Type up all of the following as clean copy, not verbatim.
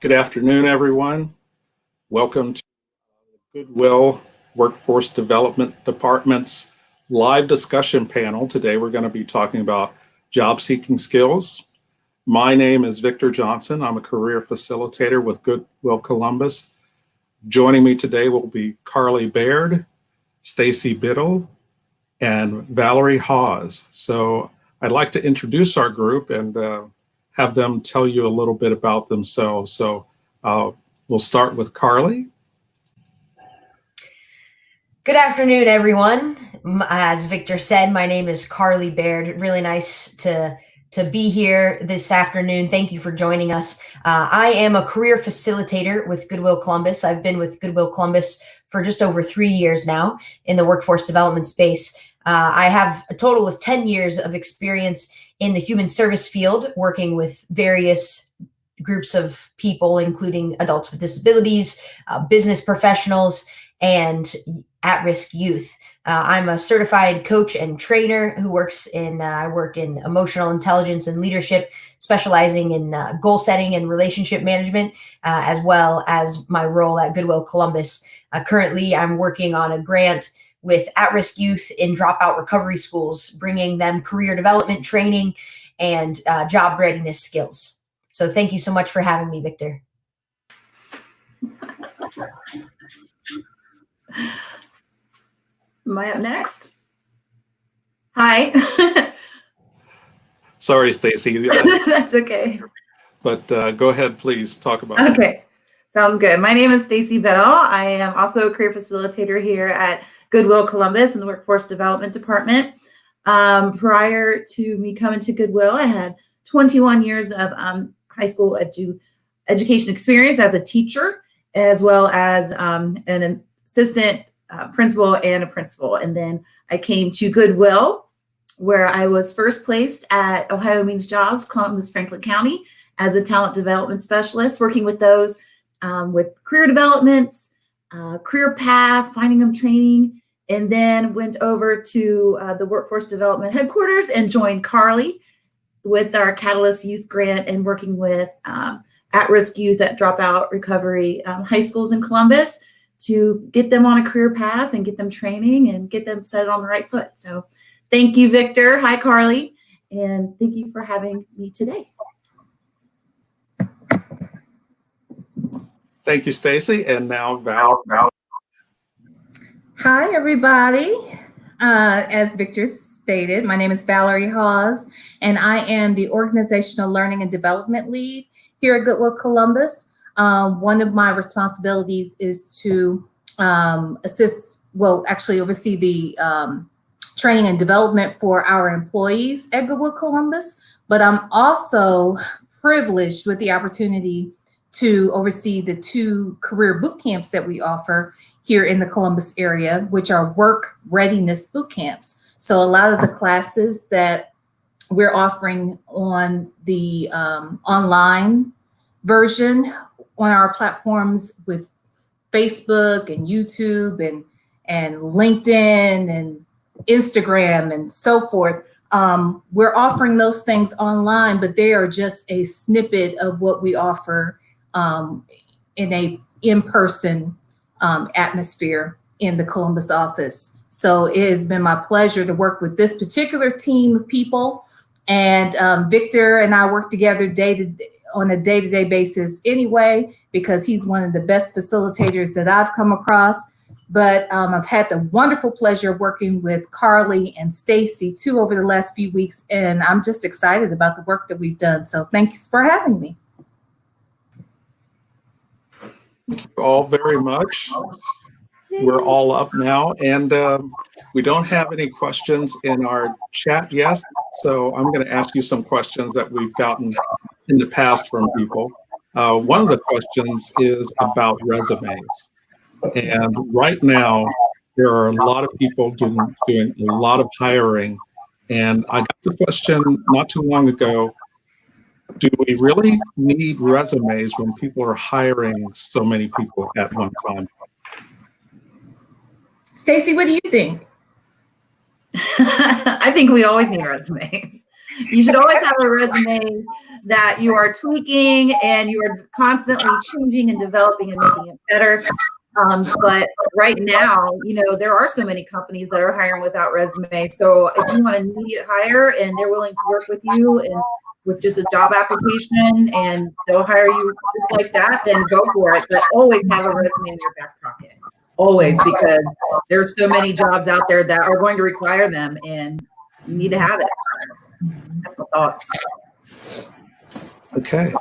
Good afternoon, everyone. Welcome to Goodwill Workforce Development Department's live discussion panel. Today, we're going to be talking about job seeking skills. My name is Victor Johnson. I'm a career facilitator with Goodwill Columbus. Joining me today will be Carly Baird, Stacy Biddle, and Valerie Hawes. So I'd like to introduce our group and have them tell you a little bit about themselves. So we'll start with Carly. Good afternoon, everyone. As Victor said, my name is Carly Baird. Really nice to be here this afternoon. Thank you for joining us. I am a career facilitator with Goodwill Columbus. I've been with Goodwill Columbus for just over 3 years now in the workforce development space. I have a total of 10 years of experience in the human service field, working with various groups of people, including adults with disabilities, business professionals, and at-risk youth. I'm a certified coach and trainer who works in, I work in emotional intelligence and leadership, specializing in goal setting and relationship management, as well as my role at Goodwill Columbus. Currently, I'm working on a grant with at-risk youth in dropout recovery schools, bringing them career development training and job readiness skills. So thank you so much for having me, Victor. Am I up next? Hi. Sorry, Stacy. That's okay. But go ahead, please talk about it. Okay, sounds good. My name is Stacy Biddle. I am also a career facilitator here at Goodwill Columbus in the Workforce Development Department. Prior to me coming to Goodwill, I had 21 years of high school education experience as a teacher, as well as an assistant principal and a principal. And then I came to Goodwill, where I was first placed at Ohio Means Jobs, Columbus, Franklin County, as a talent development specialist, working with those with career development, career path, finding them training, and then went over to the Workforce Development Headquarters and joined Carly with our Catalyst Youth Grant and working with at-risk youth at dropout recovery high schools in Columbus to get them on a career path and get them training and get them set on the right foot. So thank you, Victor. Hi, Carly. And thank you for having me today. Thank you, Stacy. And now Val. Hi, everybody. As Victor stated, my name is Valerie Hawes, and I am the Organizational Learning and Development Lead here at Goodwill Columbus. One of my responsibilities is to oversee the training and development for our employees at Goodwill Columbus, but I'm also privileged with the opportunity to oversee the 2 career boot camps that we offer here in the Columbus area, which are work readiness boot camps. So a lot of the classes that we're offering on the online version on our platforms with Facebook and YouTube and LinkedIn and Instagram and so forth, we're offering those things online, but they are just a snippet of what we offer in a in-person atmosphere in the Columbus office. So it has been my pleasure to work with this particular team of people. And Victor and I work together on a day-to-day basis anyway, because he's one of the best facilitators that I've come across. But I've had the wonderful pleasure of working with Carly and Stacy too over the last few weeks. And I'm just excited about the work that we've done. So thanks for having me. Thank you all very much. We're all up now, and we don't have any questions in our chat yet, so I'm going to ask you some questions that we've gotten in the past from people. One of the questions is about resumes, and right now there are a lot of people doing a lot of hiring, and I got the question not too long ago: do we really need resumes when people are hiring so many people at one time? Stacy, what do you think? I think we always need resumes. You should always have a resume that you are tweaking and you are constantly changing and developing and making it better. But right now, there are so many companies that are hiring without resume. So if you want an immediate hire and they're willing to work with you and with just a job application and they'll hire you just like that, then go for it. But always have a resume in your back pocket. Always, because there's so many jobs out there that are going to require them and you need to have it. That's my thoughts. Okay.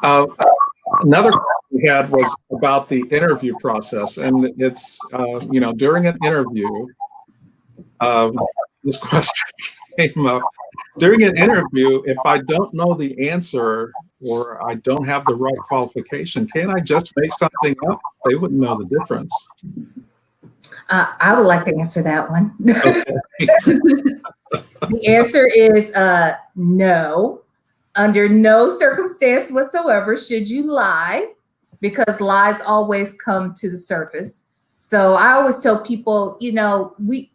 Another question we had was about the interview process, and it's during an interview, this question came up. During an interview, if I don't know the answer or I don't have the right qualification, can I just make something up? They wouldn't know the difference. I would like to answer that one. Okay. The answer is no. Under no circumstance whatsoever should you lie, because lies always come to the surface. So I always tell people, we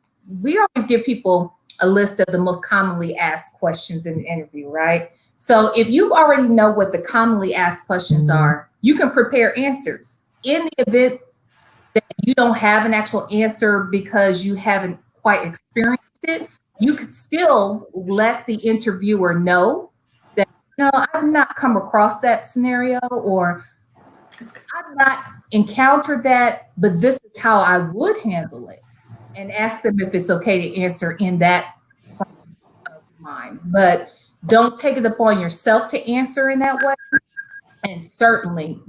always give people a list of the most commonly asked questions in the interview, right? So if you already know what the commonly asked questions are, you can prepare answers. In the event that you don't have an actual answer because you haven't quite experienced it, you could still let the interviewer know that, I've not come across that scenario, or I've not encountered that, but this is how I would handle it. And ask them if it's okay to answer in that frame of mind. But don't take it upon yourself to answer in that way. And certainly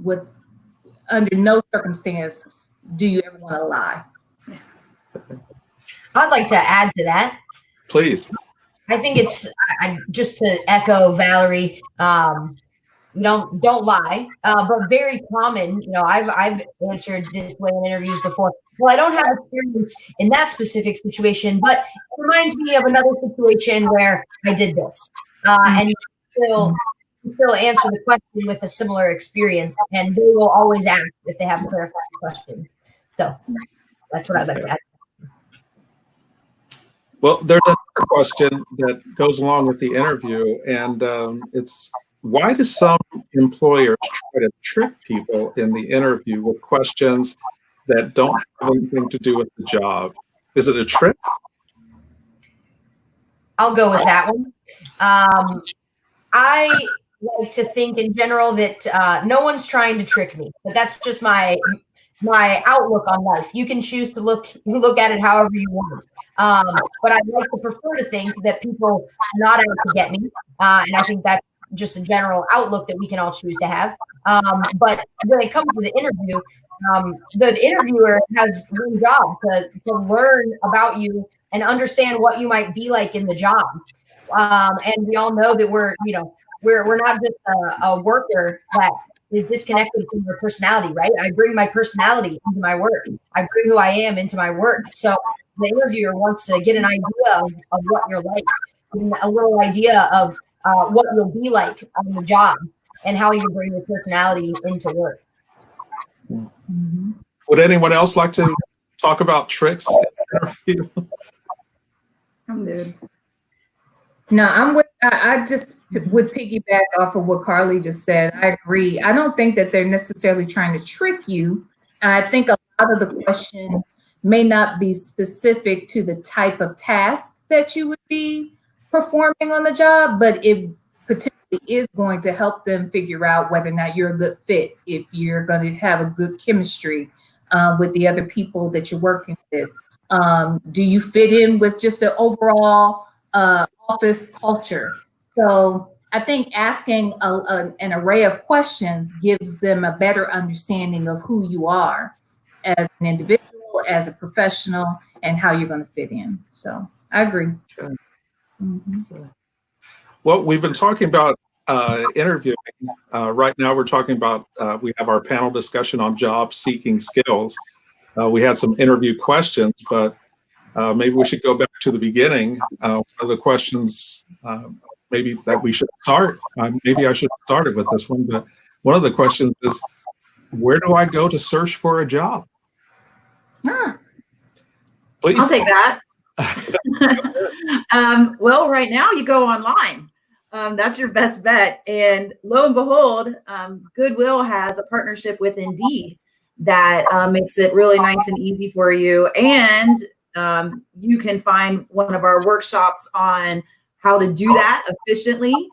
under no circumstance do you ever want to lie. I'd like to add to that. Please. I think it's just to echo Valerie. Don't lie, but very common. I've answered this way in interviews before. Well, I don't have experience in that specific situation, but it reminds me of another situation where I did this, and you still answer the question with a similar experience, and they will always ask if they have clarifying questions. So that's what I'd like to add. Well, there's another question that goes along with the interview, and it's, why do some employers try to trick people in the interview with questions that don't have anything to do with the job? Is it a trick? I'll go with that one. I like to think in general that no one's trying to trick me, but that's just my outlook on life. You can choose to look at it however you want. But I'd like to prefer to think that people are not out to get me. And I think that's just a general outlook that we can all choose to have. But when it comes to the interview, the interviewer has one job to learn about you and understand what you might be like in the job. And we all know that we're not just a worker that is disconnected from your personality, right? I bring my personality into my work. I bring who I am into my work. So the interviewer wants to get an idea of what you're like, a little idea of what you'll be like on the job and how you bring your personality into work. Mm-hmm. Would anyone else like to talk about tricks in the interview? I'm good. No, I just would piggyback off of what Carly just said. I agree. I don't think that they're necessarily trying to trick you. I think a lot of the questions may not be specific to the type of task that you would be performing on the job, but it potentially is going to help them figure out whether or not you're a good fit, if you're going to have a good chemistry with the other people that you're working with. Do you fit in with just the overall office culture? So I think asking an array of questions gives them a better understanding of who you are as an individual, as a professional, and how you're going to fit in. So I agree. Okay. Mm-hmm. Well, we've been talking about interviewing. Right now, we're talking about, we have our panel discussion on job seeking skills. We had some interview questions, but maybe we should go back to the beginning. One of the questions maybe that we should start, maybe I should have started with this one, but one of the questions is, where do I go to search for a job? Please. I'll take that. Well, right now you go online. That's your best bet. And lo and behold, Goodwill has a partnership with Indeed that makes it really nice and easy for you. And you can find one of our workshops on how to do that efficiently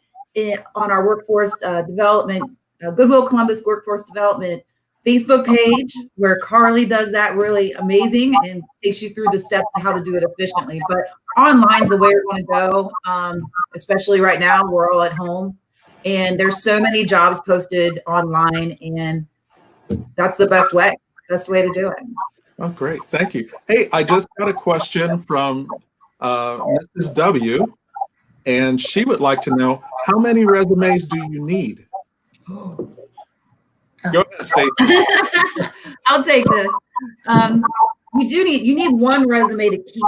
on our workforce development, Goodwill Columbus Workforce Development Facebook page, where Carly does that really amazing and takes you through the steps of how to do it efficiently. But online's the way we want to go, especially right now. We're all at home, and there's so many jobs posted online, and that's the best way to do it. Oh, great. Thank you. Hey, I just got a question from Mrs. W, and she would like to know, how many resumes do you need? Go ahead, Stacey. I'll take this. You need one resume to keep.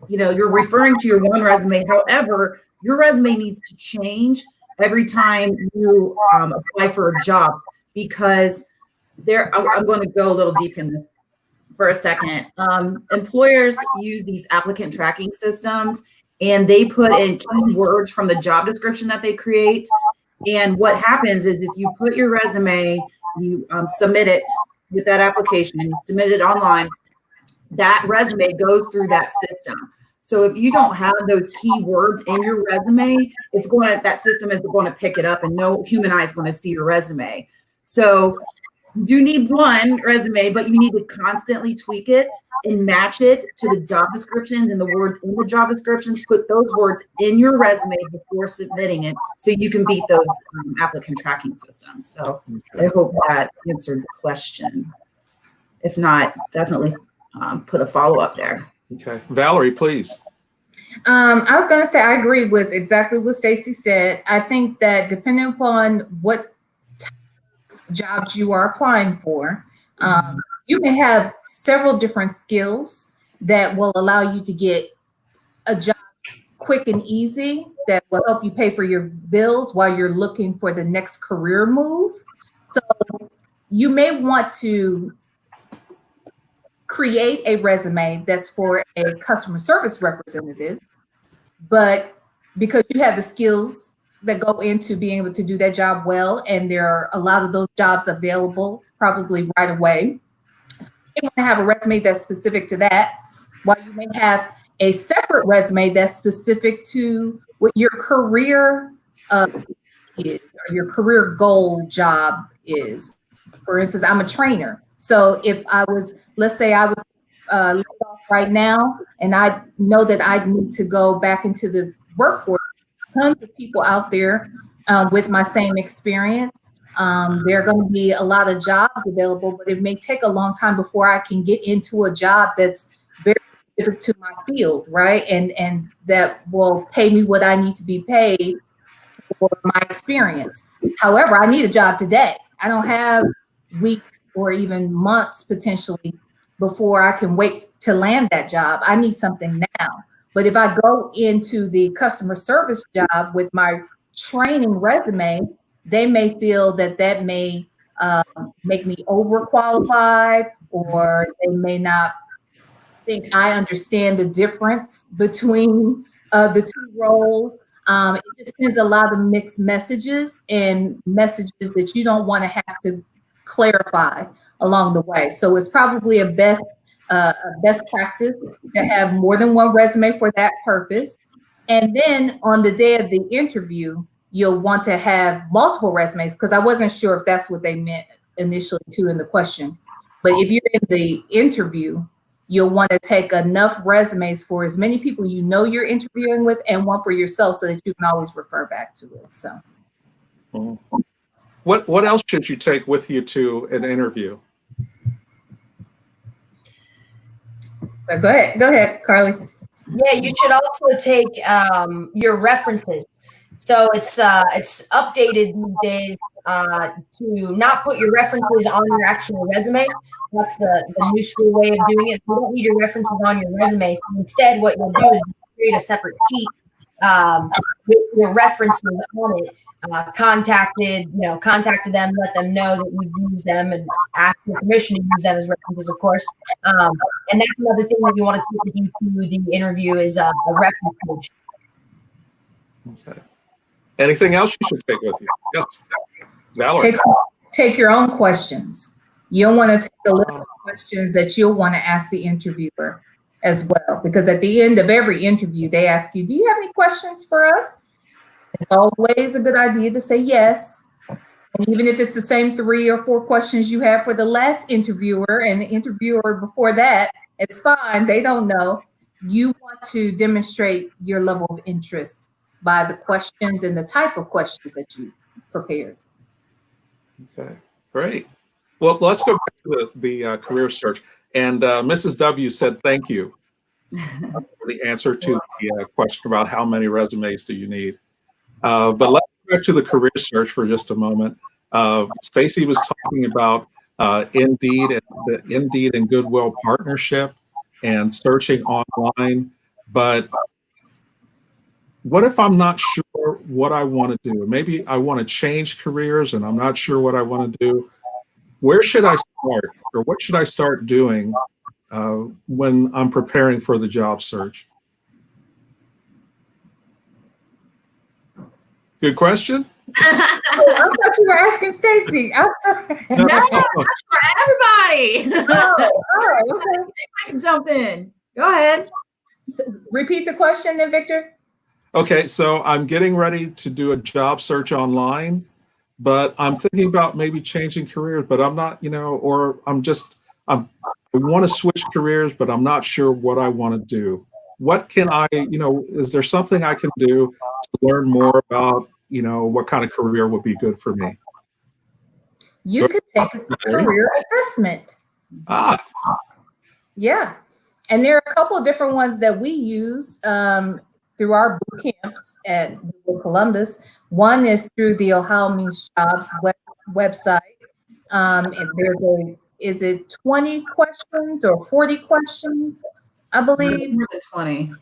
You're referring to your one resume. However, your resume needs to change every time you apply for a job, because I'm going to go a little deep in this for a second. Employers use these applicant tracking systems, and they put in keywords from the job description that they create. And what happens is, if you put your resume, you submit it with that application, and you submit it online, that resume goes through that system. So if you don't have those keywords in your resume, that system is going to pick it up, and no human eye is going to see your resume. So you do need one resume, but you need to constantly tweak it and match it to the job descriptions and the words in the job descriptions. Put those words in your resume before submitting it, so you can beat those applicant tracking systems. So I hope that answered the question. If not, definitely put a follow-up there. Okay. Valerie, please. I was going to say, I agree with exactly what Stacey said. I think that depending upon what jobs you are applying for, you may have several different skills that will allow you to get a job quick and easy, that will help you pay for your bills while you're looking for the next career move. So you may want to create a resume that's for a customer service representative, but because you have the skills that go into being able to do that job well, and there are a lot of those jobs available probably right away. So you want to have a resume that's specific to that, while you may have a separate resume that's specific to what your career is, or your career goal job is. For instance, I'm a trainer. So if let's say I was laid off right now, and I know that I need to go back into the workforce, tons of people out there with my same experience. There are going to be a lot of jobs available, but it may take a long time before I can get into a job that's very specific to my field, right? And that will pay me what I need to be paid for my experience. However, I need a job today. I don't have weeks or even months potentially before I can wait to land that job. I need something now. But if I go into the customer service job with my training resume, they may feel that may make me overqualified, or they may not think I understand the difference between the two roles. It just sends a lot of mixed messages, and messages that you don't want to have to clarify along the way. So it's probably a best practice to have more than one resume for that purpose. And then on the day of the interview, you'll want to have multiple resumes, because I wasn't sure if that's what they meant initially too in the question. But if you're in the interview, you'll want to take enough resumes for as many people you know you're interviewing with, and one for yourself, so that you can always refer back to it. So. What else should you take with you to an interview? Go ahead, Carly. Yeah, you should also take your references. So it's updated these days to not put your references on your actual resume. That's the new school way of doing it. So you don't need your references on your resume. So instead, what you'll do is create a separate sheet with your references on it, contacted them, let them know that we've used them and asked for permission to use them as references, of course. And that's another thing that you want to take with you to the interview is a reference page. Okay. Anything else you should take with you? Yes, Valerie. Take your own questions. You'll want to take a list of questions that you'll want to ask the interviewer as well, because at the end of every interview, they ask you, do you have any questions for us? It's always a good idea to say yes. And even if it's the same 3 or 4 questions you have for the last interviewer and the interviewer before that, it's fine. They don't know. You want to demonstrate your level of interest by the questions and the type of questions that you've prepared. Okay, great. Well, let's go back to the career search. And Mrs. W said thank you for the answer to the question about how many resumes do you need. But let's go back to the career search for just a moment. Stacy was talking about Indeed and the Indeed and Goodwill partnership and searching online. But what if I'm not sure what I want to do? Maybe I want to change careers and I'm not sure what I want to do. Where should I start, or what should I start doing when I'm preparing for the job search? Good question. I thought you were asking Stacy. I'm sorry. No, For everybody. Oh, all right, okay. I can jump in. Go ahead. So, repeat the question then, Victor. Okay, so I'm getting ready to do a job search online, but I'm thinking about maybe changing careers, but I'm not, or I want to switch careers, but I'm not sure what I want to do. What can I, is there something I can do to learn more about, what kind of career would be good for me? You could take a career assessment. Yeah. And there are a couple of different ones that we use through our boot camps at Columbus. One is through the Ohio Means Jobs website. And there's is it 20 questions or 40 questions, I believe? More than 20.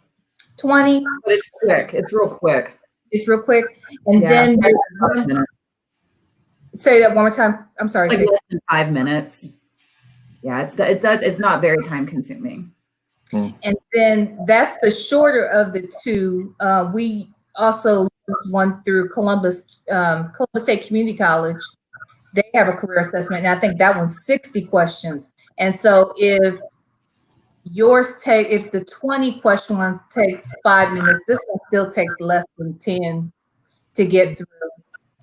20. But it's quick. It's real quick. It's real quick. And Yeah, then there's 5 minutes. say that one more time. I'm sorry. Like Say less than 5 minutes. Yeah, it's not very time consuming. And then that's the shorter of the two. We also use one through Columbus State Community College. They have a career assessment, and I think that one's 60 questions. And so if the 20 question ones takes 5 minutes, this one still takes less than 10 to get through.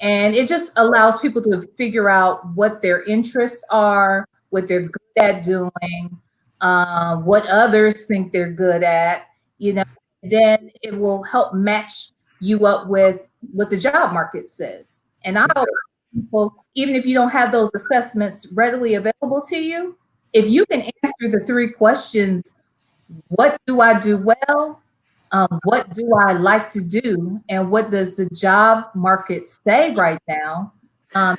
And it just allows people to figure out what their interests are, what they're good at doing, what others think they're good at, then it will help match you up with what the job market says. And I always tell people, even if you don't have those assessments readily available to you, if you can answer the 3 questions, what do I do well? What do I like to do? And what does the job market say right now? You're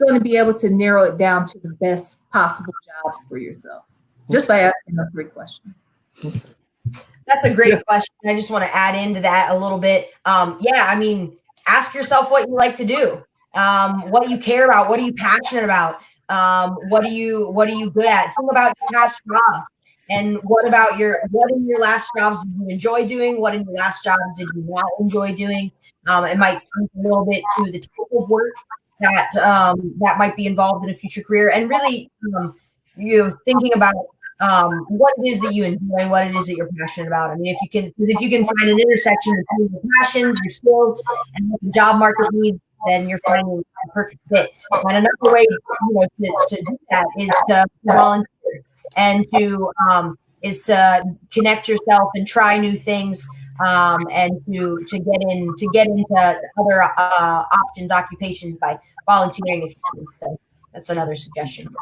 going to be able to narrow it down to the best possible jobs for yourself just by asking those 3 questions. That's a great question. I just want to add into that a little bit. Ask yourself what you like to do, what you care about, what are you passionate about, what are you good at? Think about your past jobs, and what in your last jobs did you enjoy doing? What in your last jobs did you not enjoy doing? It might speak a little bit to the type of work that might be involved in a future career, and really, thinking about what it is that you enjoy and what it is that you're passionate about. I mean, if you can find an intersection between your passions, your skills, and what the job market needs, then you're finding a perfect fit. And another way, to do that is to volunteer and to connect yourself and try new things, and to get into other options, occupations by volunteering. If you can. So that's another suggestion.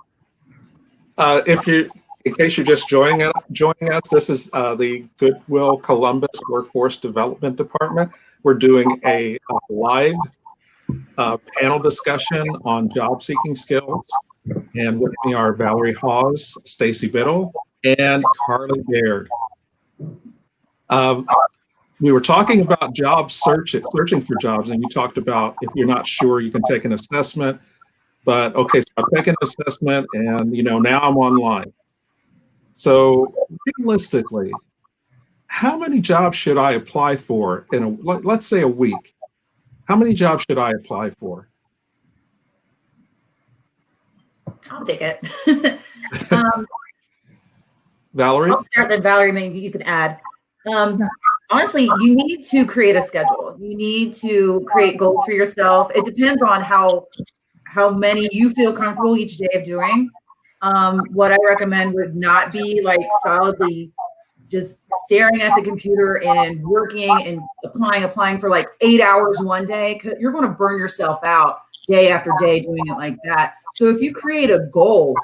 In case you're just joining us, this is the Goodwill Columbus Workforce Development Department. We're doing a live panel discussion on job seeking skills. And with me are Valerie Hawes, Stacy Biddle, and Carly Baird. we were talking about searching for jobs, and you talked about if you're not sure, you can take an assessment. But okay, so I've taken an assessment, and now I'm online. So realistically, how many jobs should I apply for in let's say a week? How many jobs should I apply for? I'll take it. Valerie? I'll start, then Valerie, maybe you could add. Honestly, you need to create a schedule. You need to create goals for yourself. It depends on how many you feel comfortable each day of doing. What I recommend would not be like solidly just staring at the computer and working and applying for like 8 hours one day, because you're going to burn yourself out day after day doing it like that. So if you create a goal,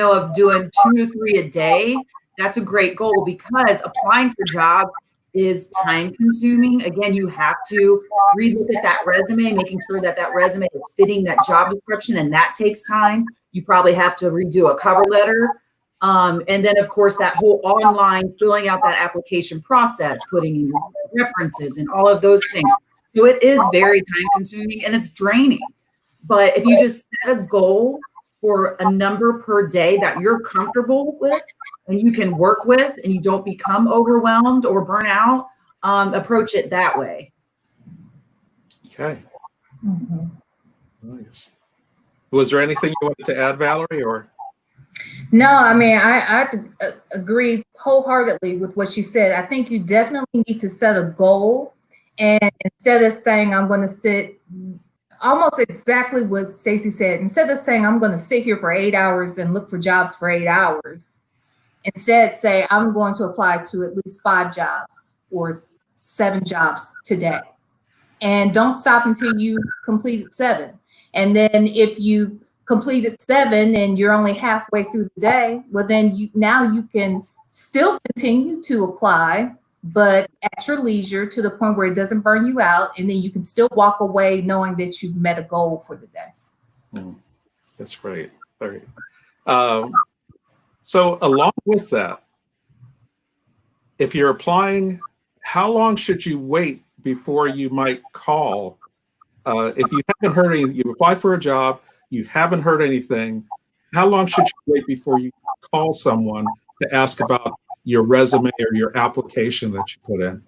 of doing 2 to 3 a day, that's a great goal, because applying for jobs is time consuming. Again, you have to relook at that resume, making sure that resume is fitting that job description, and that takes time. You probably have to redo a cover letter. And then of course that whole online filling out that application process, putting in your references and all of those things. So it is very time consuming and it's draining. But if you just set a goal for a number per day that you're comfortable with and you can work with, and you don't become overwhelmed or burn out, approach it that way. Okay. Nice. Was there anything you wanted to add, Valerie, or? No, I mean, I agree wholeheartedly with what she said. I think you definitely need to set a goal, and instead of saying I'm going to sit, almost exactly what Stacey said, instead of saying I'm going to sit here for 8 hours and look for jobs for 8 hours, instead say I'm going to apply to at least 5 jobs or 7 jobs today. And don't stop until you completed 7. And then if you've completed 7 and you're only halfway through the day, well, then you can still continue to apply, but at your leisure, to the point where it doesn't burn you out, and then you can still walk away knowing that you've met a goal for the day. That's great. Very. So along with that, if you're applying, how long should you wait before you might call? If you haven't heard anything, you apply for a job, you haven't heard anything, how long should you wait before you call someone to ask about your resume or your application that you put in?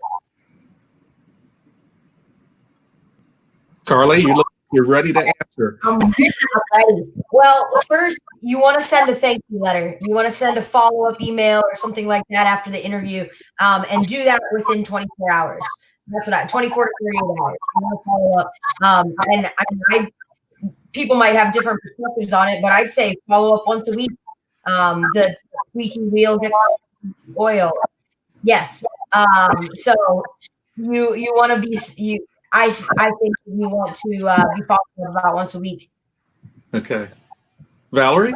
Carly, you're ready to answer. Well, first, you want to send a thank you letter. You want to send a follow-up email or something like that after the interview, and do that within 24 hours. That's what 24 to 48 hours. You want to follow up. And people might have different perspectives on it, but I'd say follow up once a week. The squeaky wheel gets oil. Yes. So you want to be I think you want to be following about once a week. Okay. Valerie?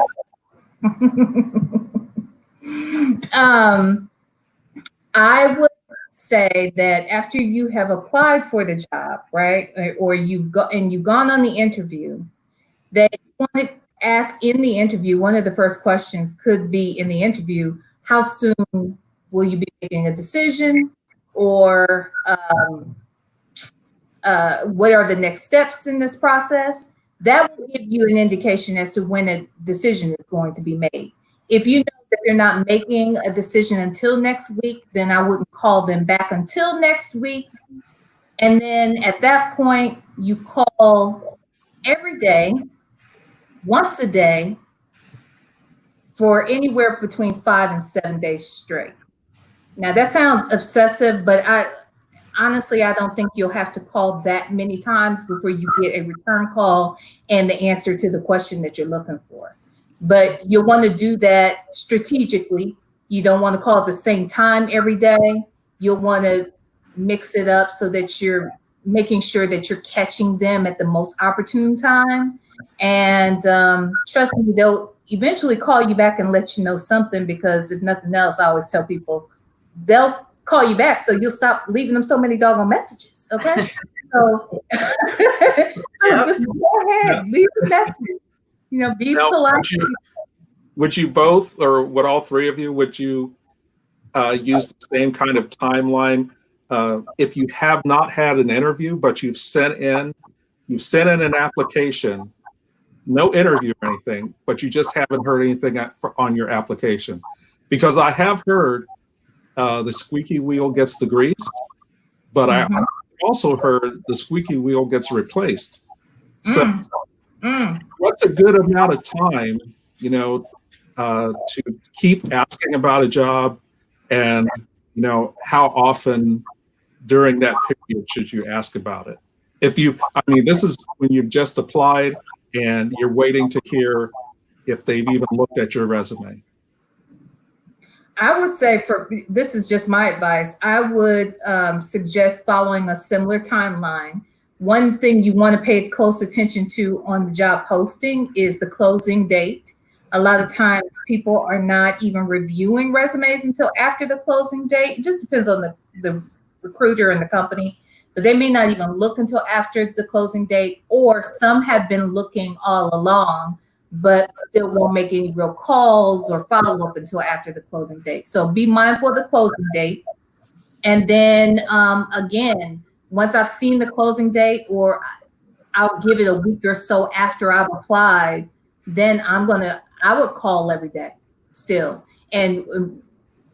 I would say that after you have applied for the job, right, or you've gone on the interview, that you want to ask in the interview, one of the first questions could be in the interview, how soon will you be making a decision, or what are the next steps in this process? That will give you an indication as to when a decision is going to be made. If you know that they're not making a decision until next week, then I wouldn't call them back until next week. And then at that point, you call every day, once a day, for anywhere between 5 and 7 days straight. Now that sounds obsessive, but honestly, I don't think you'll have to call that many times before you get a return call and the answer to the question that you're looking for. But you'll want to do that strategically. You don't want to call at the same time every day. You'll want to mix it up so that you're making sure that you're catching them at the most opportune time. And trust me, they'll eventually call you back and let you know something, because if nothing else, I always tell people, they'll call you back, so you'll stop leaving them so many doggone messages. Okay. So just go ahead, leave a message. Be polite. Would you both, or would all three of you, would you use the same kind of timeline if you have not had an interview, but you've sent in an application, no interview or anything, but you just haven't heard anything on your application. Because I have heard the squeaky wheel gets the grease, but I also heard the squeaky wheel gets replaced. So what's a good amount of time, to keep asking about a job, and, how often during that period should you ask about it? This is when you've just applied and you're waiting to hear if they've even looked at your resume. I would say, this is just my advice, I would suggest following a similar timeline. One thing you want to pay close attention to on the job posting is the closing date. A lot of times people are not even reviewing resumes until after the closing date. It just depends on the recruiter and the company, but they may not even look until after the closing date, or some have been looking all along, but still won't make any real calls or follow up until after the closing date. So be mindful of the closing date. And then again, once I've seen the closing date, or I'll give it a week or so after I've applied, then I would call every day still. And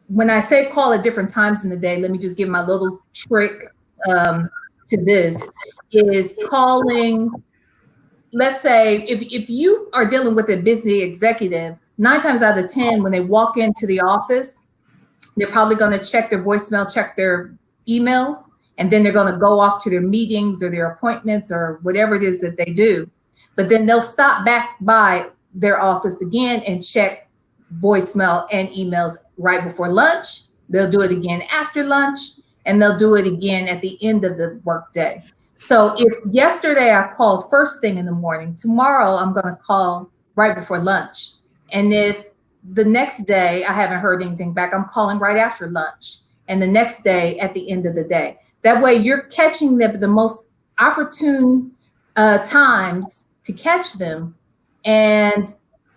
when I say call at different times in the day, let me just give my little trick to this, is calling. Let's say if you are dealing with a busy executive, 9 times out of 10, when they walk into the office, they're probably going to check their voicemail, check their emails, and then they're going to go off to their meetings or their appointments or whatever it is that they do. But then they'll stop back by their office again and check voicemail and emails right before lunch. They'll do it again after lunch, and they'll do it again at the end of the workday. So if yesterday I called first thing in the morning, tomorrow I'm going to call right before lunch. And if the next day I haven't heard anything back, I'm calling right after lunch, and the next day at the end of the day. That way you're catching them the most opportune times to catch them, and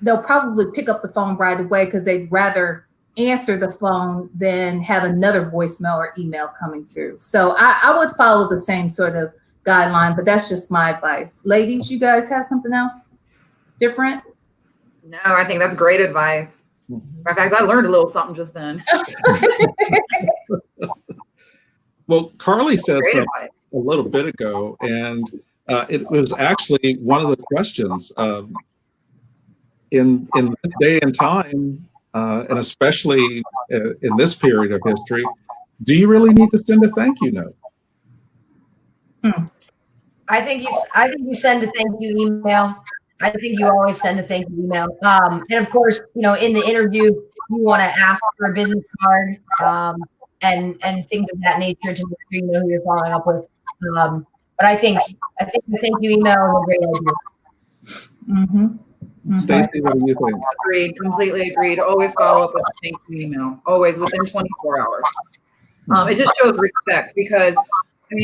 they'll probably pick up the phone right away because they'd rather answer the phone than have another voicemail or email coming through. So I would follow the same sort of guideline, but that's just my advice. Ladies, you guys have something else different? No, I think that's great advice. In fact, I learned a little something just then. Well, Carly said Great something advice. a little bit ago, and it was actually one of the questions in this day and time, and especially in this period of history. Do you really need to send a thank you note? I think you send a thank you email. I think you always send a thank you email. And of course, in the interview, you want to ask for a business card and things of that nature to make sure you know who you're following up with. But I think the thank you email is a great idea. Stacey, what do you think? Agreed, completely agreed. Always follow up with a thank you email, always within 24 hours. It just shows respect because,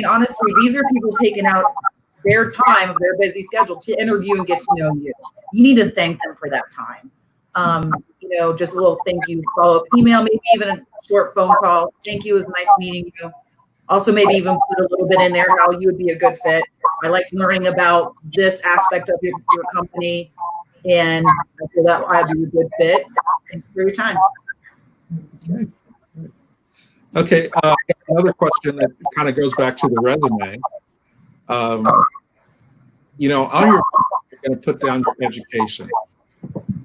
honestly, these are people taking out their time of their busy schedule to interview and get to know you. You need to thank them for that time. Just a little thank you follow-up email, maybe even a short phone call. Thank you, it was nice meeting you. Also, maybe even put a little bit in there how you would be a good fit. I liked learning about this aspect of your company, and I feel that I'd be a good fit. Thank you for your time. Okay, another question that kind of goes back to the resume. On your, you're going to put down your education.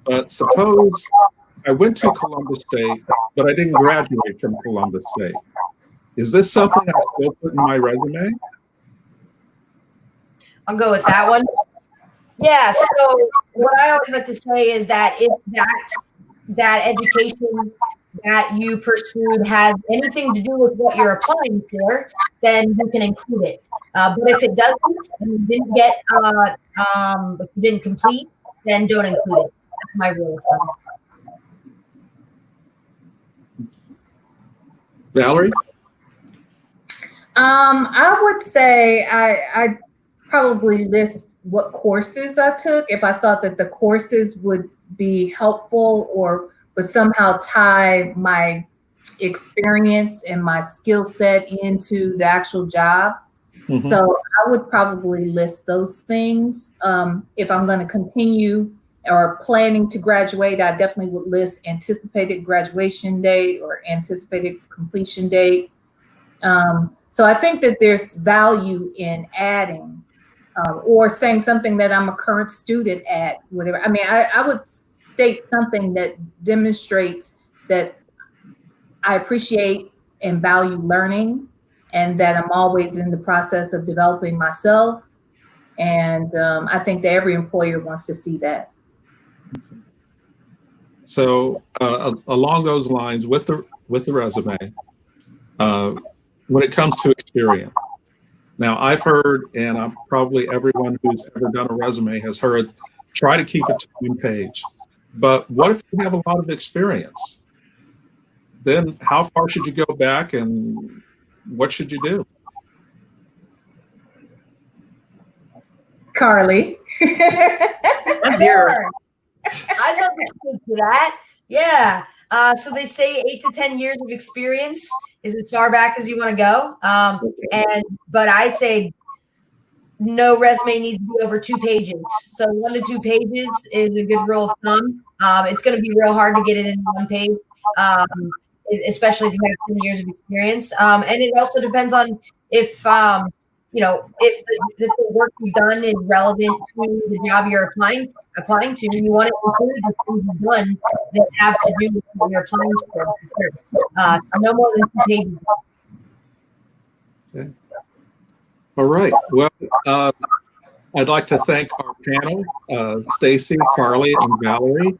But suppose I went to Columbus State, but I didn't graduate from Columbus State. Is this something I still put in my resume? I'll go with that one. Yeah. So what I always like to say is that if that education that you pursued has anything to do with what you're applying for, then you can include it. But if it doesn't, and you didn't get, if you didn't complete, then don't include it. That's my rule of thumb. Valerie? I would say I probably list what courses I took if I thought that the courses would be helpful or would somehow tie my experience and my skill set into the actual job. Mhm. So I would probably list those things. If I'm going to continue or planning to graduate, I definitely would list anticipated graduation date or anticipated completion date. So I think that there's value in adding or saying something that I'm a current student at, whatever. I mean, I would state something that demonstrates that I appreciate and value learning and that I'm always in the process of developing myself. And I think that every employer wants to see that. So along those lines, with the resume, when it comes to experience, now I've heard, and I'm probably everyone who's ever done a resume has heard, try to keep it to one page. But what if you have a lot of experience? Then how far should you go back, and what should you do? Carly. What's your I'd love to speak to that. Yeah. So they say 8 to 10 years of experience is as far back as you want to go. But I say no resume needs to be over 2 pages. So 1 to 2 pages is a good rule of thumb. It's going to be real hard to get it in one page, especially if you have 10 years of experience. And it also depends on if if the work you've done is relevant to the job you're applying to. You want to include the things you've done that have to do with what you're applying for. So no more than 2 pages. Okay. All right. Well, I'd like to thank our panel, Stacy, Carly, and Valerie,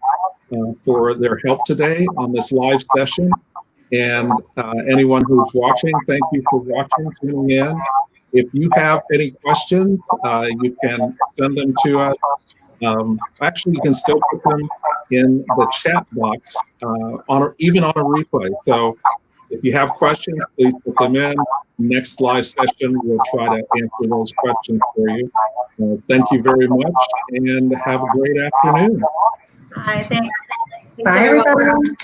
for their help today on this live session. And anyone who's watching, thank you for watching, tuning in. If you have any questions, you can send them to us. Actually, you can still put them in the chat box, even on a replay. So if you have questions, please put them in. Next live session, we'll try to answer those questions for you. Thank you very much, and have a great afternoon. Hi, thanks. Bye, everybody.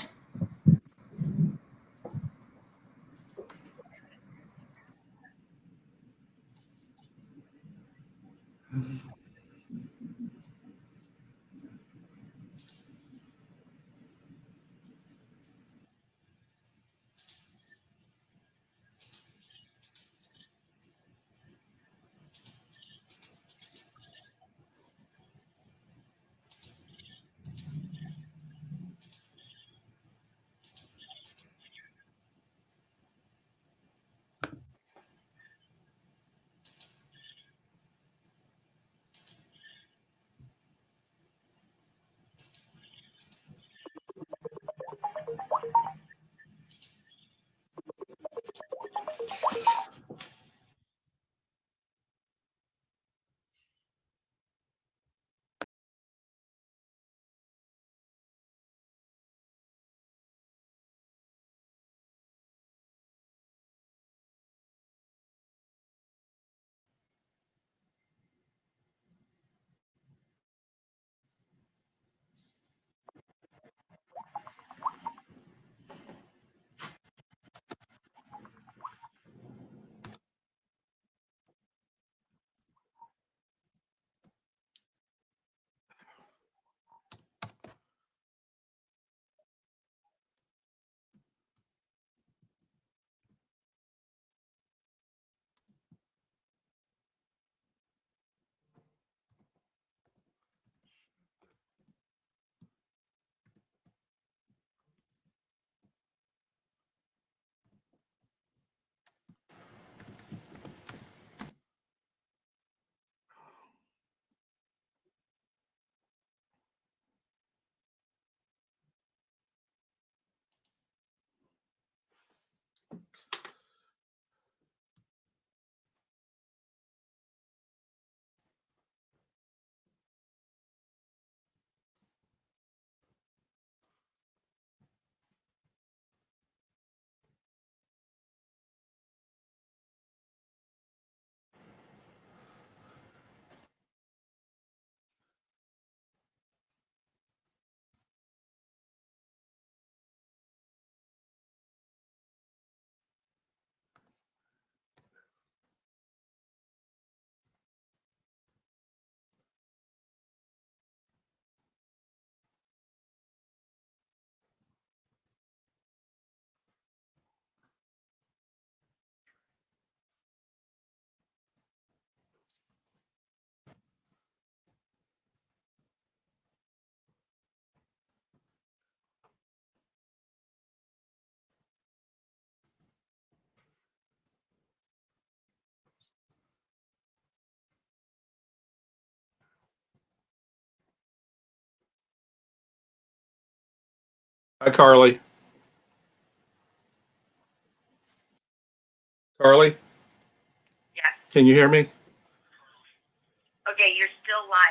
Hi, Carly. Carly? Yes. Can you hear me? Okay, you're still live.